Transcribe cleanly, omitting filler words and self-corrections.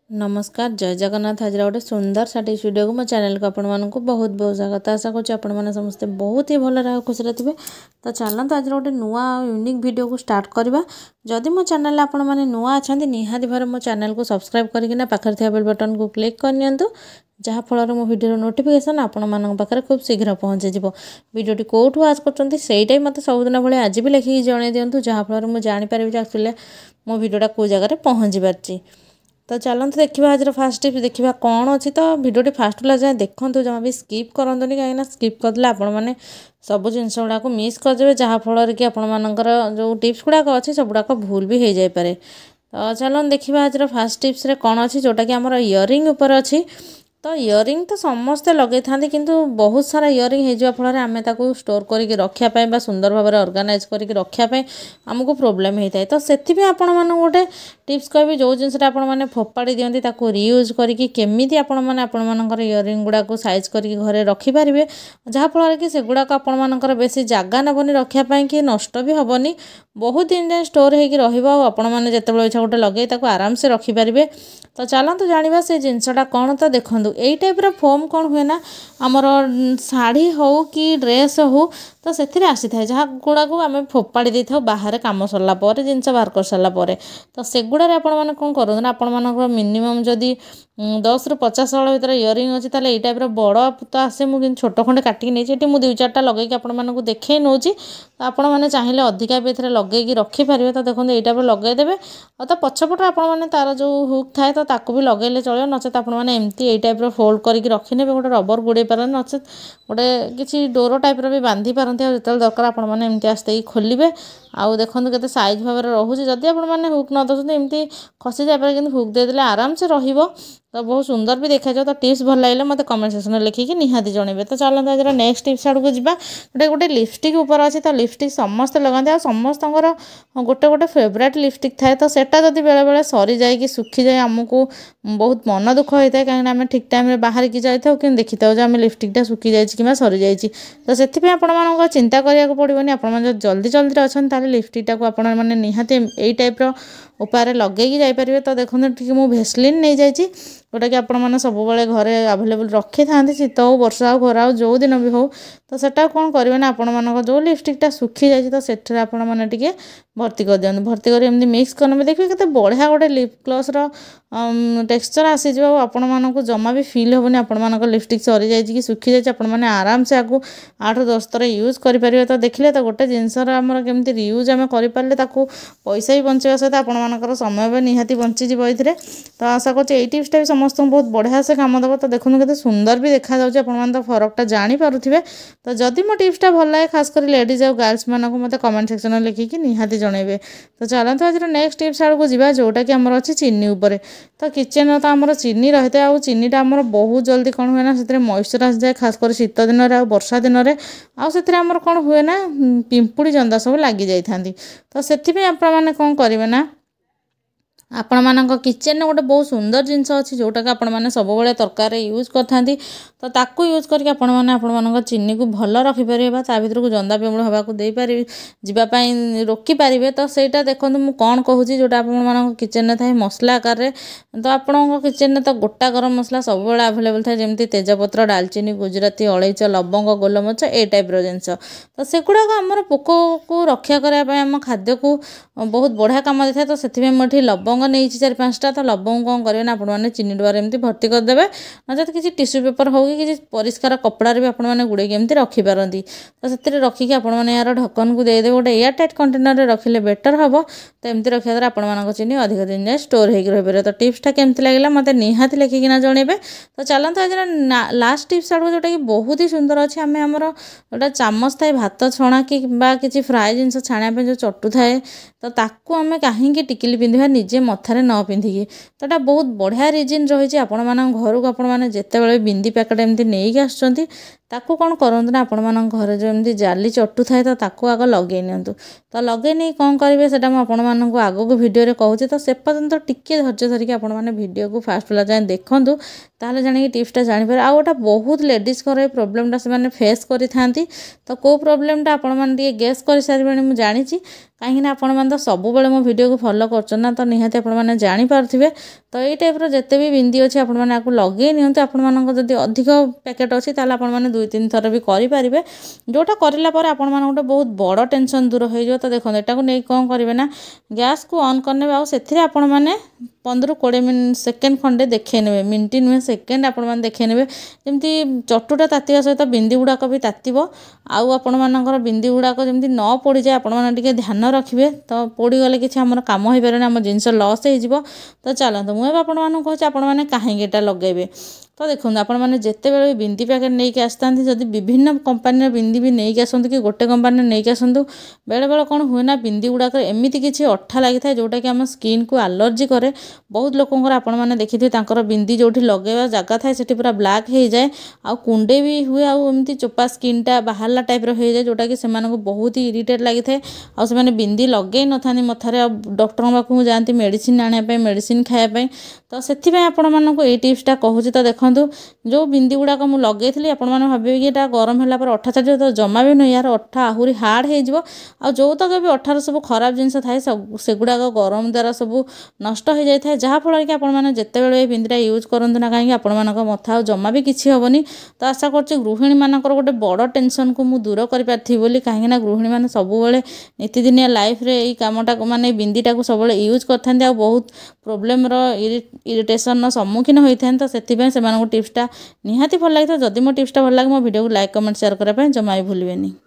नमस्कार जय जगन्नाथ। आज गोटे सुंदर सा वीडियो को मो चैनल को आपण मानक बहुत बहुत स्वागत। आशा करें समस्ते बहुत ही भल खुशी थे। तो चलते आज गोटे नुआ यूनिक वीडियो को स्टार्ट करवा। जदि मो चैनल आपण मैंने नुआ अच्छा निहाती भाव मो चैनल को सब्सक्राइब करके पाखे थे बेल बटन को क्लिक करनी जहाँफल मो वीडियो नोटिफिकेशन आपण पाखे खूब शीघ्र पहुँची जी। वीडियो कौटू आज कर मत सबुदिन भाई आज भी लिखिकी जन दिंतु जहाँफल मुझे जानीपारि एक्चुअली मो वीडियोटा कौ जगह पहुँची पार्टी। तो चलते देखा आज फास्ट टिप्स देखा कौन अच्छी। तो वीडियो फास्ट ला जाए देखूँ जमा भी स्किप करंतुनी कहीं स्किप करदे आपण मैंने सब जिनस गुड़ाक मिस करदे जहाँफल कि आपर जो टिप्स गुड़ाक अच्छी सब गुड़ाक भूल भी हो जाए। तो चलो देखा आज फास्ट टिप्स कौन अच्छी जोटा कि आम इयरिंग उपर अच्छी। तो इयरिंग तो समस्ते लगे था किंतु बहुत सारा इयरिंग हो फल आम स्टोर करके रखापी सुंदर भाव में ऑर्गेनाइज करके रखापी आमको प्रोब्लेम होता है। तो से आपण मान गोटे टिप्स कह जो जिनसा आपने फोपाड़ी दिखती रियूज करके केमी आपर इयरिंग गुड़ाक साइज करके घरे रखिपारे जहाँफल कि सेगुड़ाक आपर बेसी जगह नबनी रखापी कि नष्ट भी हेनी बहुत दिन जाए स्टोर होने जिते इच्छा गोटे लगे आराम से रखिपारे। तो चलते जाना से जिनसटा कौन। तो देखूँ यही टाइप्र फोम कौन हुए ना आमर शाढ़ी हो कि ड्रेस हो तो से आसी था जहाँ गुड़ाक आम फोपाड़ी दे था बाहर कम सरलापर जिनस बाहर कर सारापर। तो सेगुड़ा आपने कौन करूँ ना आपण मिनिमम जदि 10 ରୁ 50 हल भर इयरिंग अच्छी ताले ये टाइप्र बड़ तो आसे मुझे छोट खंडे काटिकी नहीं मुझे 2-4टा लगे आपको देखे नौ। तो आपण मैंने चाहिए अधिका भी ए लगे रखिपारे। तो देखो ये टाइप लगेदेवे और तो पछपटे आपने तार जो हुक थाए तो ताकू भी लगेले चलो नचेत आपने एमती ये टाइप्र फोल्ड करके रखिने गोटे रबर गुड़े पारे नचेत गोटे किसी डोर टाइप्र भी बांधि पारती जो दरकार आपने एमती आस्ते खोलिए। आउ देखो केते साइज भाव में रोचे जदि आपने हुक न दौरान एमती खसी जाए कि हुक देदेले आराम से रहिबो। तो बहुत सुंदर भी देखा। तो टिप्स भल लगे मत कमेंट सेक्शन में लिखिकी निहाती जनइबे। तो चलते आज नेक्स्ट टिप्स आड़ को जी गोटे लिपस्टिक उपर अच्छी। तो लिपस्टिक समस्ते लगाते आ समस्त गोटे गोटे फेवरेट लिपस्टिक थाए। तो सेटा जब बेले बेले सरी जाए कि सुखी जाए आमको बहुत मन दुख होता है कहीं आम ठीक टाइम बाहर की जाए कि देखी था आम लिपस्टिकटा सुखी जाए कि सरी जाए। तो से आपण चिंता कराया पड़ोनी आप जल्दी जल्दी अच्छा लिपस्टिकटा को आपण मैंने निहाती यही टाइप्र उपाय लगे जापर। तो देखो मुझे भेसलिन नहीं जाइए जोटा कि आपने सब घरे आवेलेबल रखी था शीत हो वर्षा हो खरा हो जो दिन भी हो। तो सेटा कौन करेंगे ना आपण जो लिपस्टिकटा सुखी जाए तो से आपने टे भर्ती कर दिखाँ भर्ती कर मिक्स करने देखिए केते बढ़िया गोटे लिप ग्लॉसर टेक्सचर आसीज आपण जमा भी फिल हेनी आपण लिपस्टिक सरी जाए कि सुखी जाए आपने आराम से आपको 8-10 थर यूज करेंगे। तो देखिले तो गोटे जिनसर आमर केमती रियूज आम करें पैसा भी बचावा सहित आपर समय भी निहाती बंचीज ये। तो आशा कर टिप्सटा भी समस्त बहुत बढ़िया से काम देव। तो देखो केते सुंदर भी देखा जाऊँगी आपने तो फरकटा जानीपारे। तो जदि मो टिप्सटा भल लगे खास कर लेडीज और गर्ल्स मानक मत कमेंट सेक्शन में लिखिकी निहाती जनइबे। तो चलते आज नेक्स्ट टिप्स आड़ को जी जोटा कि आमर अच्छी चीनी उपरे। तो किचेन तो आमर चीनी रही है आ चीनीटा आमर बहुत जल्दी कौन हुए ना से मॉइस्चर आसी जाए खास कर शीत दिन में वर्षा दिन में आमर कौन हुए ना पिंपुड़ी जंदा सब लगी जाती। तो से आपने कौन करेंगे ना आपण मान किचेन गोटे बहुत सुंदर जिनस अच्छी जोटा कि आपने सब तरकार यूज करते। तो ताकू यूज करके आपण चीनी को भल रखिपारे भर को जंदा पिंगुड़ होगा देपारे जीवाई रोकीपारे। तो सहीटा देखो मुझे कौन कहूँ जोटा आप किचेन में थाए मसला आकार। तो आपण किचेन में तो गोटा गरम मसला सब आवेलेबल थाए जमी तेजपत्र दालचीनी गुजराती अलैच लवंग गोलमरीच ए टाइप्र जिनस। तो सेगुड़ाक आमर पोक को रक्षा करने आम खाद्य को बहुत बढ़िया कम देता है। तो से मुझे लवंग नहीं 4-5टा। तो लवंग कौन करेंगे आपने चीनी डुआर एमती भर्ती करदे नचेत किसी टिश्यू पेपर हो कि किसी परिष्कार कपड़ार भी आपने गुड़े एमती रखिपारती। तो से रखिकी आपने यार ढक्कन को देदे गोटे एयर टाइट कंटेनर में रखिले बेटर हम। तो एमती रखा द्वारा आपण चीनी अधिक दिन जाए स्टोर हो रही। तो टिप्सटा केमती लगे मत निहाती लिखिकिना जनइबे। तो चलते आज लास्ट टिप्स आड़ जोटा कि बहुत ही सुंदर अच्छे आम आमर जोटा चामच थाए भात छणा कि किसी फ्राए जिनस छाणा जो चटू थाए तो ताकू आम कहीं टिकिली पिंधा निजे मथारे न पिंधिकी। तो यहाँ बहुत बढ़िया रिजन रही आपण घर को आपने जिते बिंदी पैकेट एमती नहीं आसुँच ताकू कौन करूँ ना आपण घर जो एमती जाली चटू थाए तो ताकू आग लगे नियंतु। तो लगे नहीं कौन करेंगे से आपको आग को वीडियो कहूँ। तो से पर्यंत टिके धैर्य धरिकी आपने वीडियो को फास्ट पला जाए देखूँ ताहले जानिए टिप्सटा जानीपारे। आ गोटा बहुत लेडीज घर प्रोब्लेमटा से फेस करी था। तो कौ प्रोब्लेमटा आपने गेस कर सारे मुझे जानी कहीं आपण तो सब मो वीडियो को फॉलो कर तो निहाती आपने जानीपारे। तो ये टाइप्र जिते भी बिंदी अच्छी आपण मैंने आपको लगे नियंतु आपण जदि अधिक पैकेट अच्छी ताल आपण मैंने 2-3 थर भी करेंगे जोटा करापर आपण मैंने गोटे बहुत बड़ टेंशन दूर हो। तो देखो यहाँ को नहीं कौन करेंगे ना गैस को ऑन करने आउ आपण मैंने 15-20 सेकेंड खंडे देखे ने मिनट नुहे सेकेंड आपण मैंने देखे ने जमी चटुटा तातिया सहित बिंदी गुड़ाक भी तातिब आउ आपण मानकर बिंदी गुड़ाक जमी न पोड़ जाए आपण मैंने ध्यान रखिए। तो पोड़गले कि आम कम हो पारे आम जिनस लस हो। तो चलते मुझे आपण मानक कहूँ आपण मैंने कहीं लगेबे। तो देखो आपण मैंने जिते बड़े बिंदी पैकेट नहीं आसता जदि विभिन्न कंपानी बिंदी भी नहीं आसतु कि गोटे कंपानी नहीं आसतु बेले बेले कौन हुए ना बिंदी गुड़ाक एमती किसी अठा लगी था जोटा कि आम स्किन को एलर्जी करे। बहुत लोकंर आपण मैंने देखिए तांकर बिंदी जो लगेवा जगह थाए से पूरा ब्लैक हो जाए आउ कुंडे भी हुए आमती चोपा स्किनटा बाहरला टाइप हो जाए जोटा कि से बहुत ही इरिटेट लगी थाए आउ से बिंदी लगे न था मथारे डॉक्टर पाखु जाती मेडिसिन आने मेडिसिन खायापी। तो से आपण मानक ये टिप्सटा कहूँ। तो देखो जो बिंदी गुड़ाक मुझे लगे आपण मैंने भावे कि गरम है अठा छाड़ तो जमा भी नहीं यार अठा आहरी हार्ड हो जो तक भी अठार सब खराब जिनस थाए सब सेगुड़ाक गरम द्वारा सब नष्ट हो जाए है जहाँफल कि आपण मैंने जिते बड़े बिंदीटा यूज करूँ ना कहीं आपण मानक मथा जमा भी किसी हेनी। तो आशा कर गृहिणी मानकर गोटे बड़ टेंशन को मुझे दूर कर कहीं गृहिणी मैंने सब नीतिदिनिया लाइफ रे यही कामटा माने बिंदीटा को सब यूज करते बहुत प्रोब्लेम इरिटेशन सम्मुखीन होता है। तो से टिप्सटा निहाती भल लगी जदि मो टिप्सटा भल लगे मो वीडियो को लाइक कमेंट शेयर करने जमा भी भूलें।